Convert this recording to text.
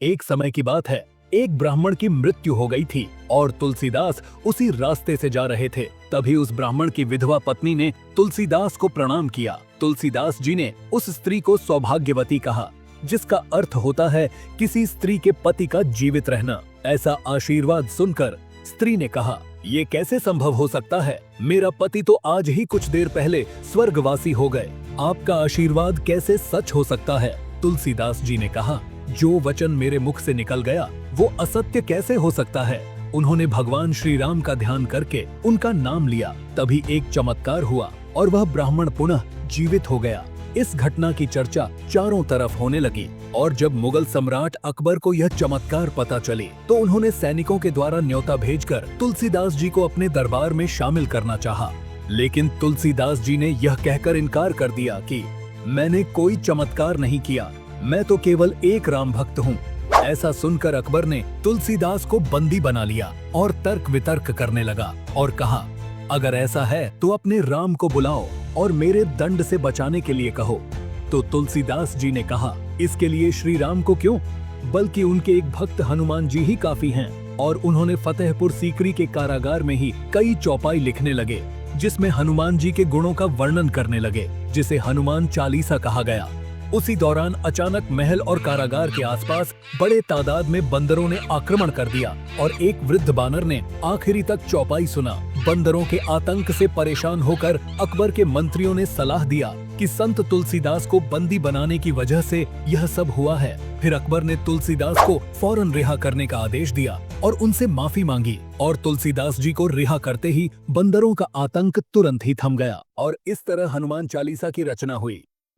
एक समय की बात है, एक ब्राह्मण की मृत्यु हो गई थी और तुलसीदास उसी रास्ते से जा रहे थे। तभी उस ब्राह्मण की विधवा पत्नी ने तुलसीदास को प्रणाम किया। तुलसीदास जी ने उस स्त्री को सौभाग्यवती कहा, जिसका अर्थ होता है किसी स्त्री के पति का जीवित रहना। ऐसा आशीर्वाद सुनकर स्त्री ने कहा, ये कैसे संभव हो सकता है? मेरा पति तो आज ही कुछ देर पहले स्वर्गवासी हो गए। आपका आशीर्वाद कैसे सच हो सकता है? तुलसीदास जी ने कहा, जो वचन मेरे मुख से निकल गया वो असत्य कैसे हो सकता है? उन्होंने भगवान श्री राम का ध्यान करके उनका नाम लिया। तभी एक चमत्कार हुआ और वह ब्राह्मण पुनः जीवित हो गया। इस घटना की चर्चा चारों तरफ होने लगी और जब मुगल सम्राट अकबर को यह चमत्कार पता चली तो उन्होंने सैनिकों के द्वारा न्योता भेजकर तुलसीदास जी को अपने दरबार में शामिल करना चाहा। लेकिन तुलसीदास जी ने यह कहकर इनकार कर दिया कि मैंने कोई चमत्कार नहीं किया, मैं तो केवल एक राम भक्त हूँ। ऐसा सुनकर अकबर ने तुलसीदास को बंदी बना लिया और तर्क वितर्क करने लगा और कहा, अगर ऐसा है तो अपने राम को बुलाओ और मेरे दंड से बचाने के लिए कहो। तो तुलसीदास जी ने कहा, इसके लिए श्री राम को क्यों, बल्कि उनके एक भक्त हनुमान जी ही काफी हैं। और उन्होंने फतेहपुर सीकरी के कारागार में ही कई चौपाई लिखने लगे जिसमें हनुमान जी के गुणों का वर्णन करने लगे, जिसे हनुमान चालीसा कहा गया। उसी दौरान अचानक महल और कारागार के आसपास बड़े तादाद में बंदरों ने आक्रमण कर दिया और एक वृद्ध बानर ने आखिरी तक चौपाई सुना। बंदरों के आतंक से परेशान होकर अकबर के मंत्रियों ने सलाह दिया कि संत तुलसीदास को बंदी बनाने की वजह से यह सब हुआ है। फिर अकबर ने तुलसीदास को फौरन रिहा करने का आदेश दिया और उनसे माफी मांगी और तुलसीदास जी को रिहा करते ही बंदरों का आतंक तुरंत ही थम गया और इस तरह हनुमान चालीसा की रचना हुई।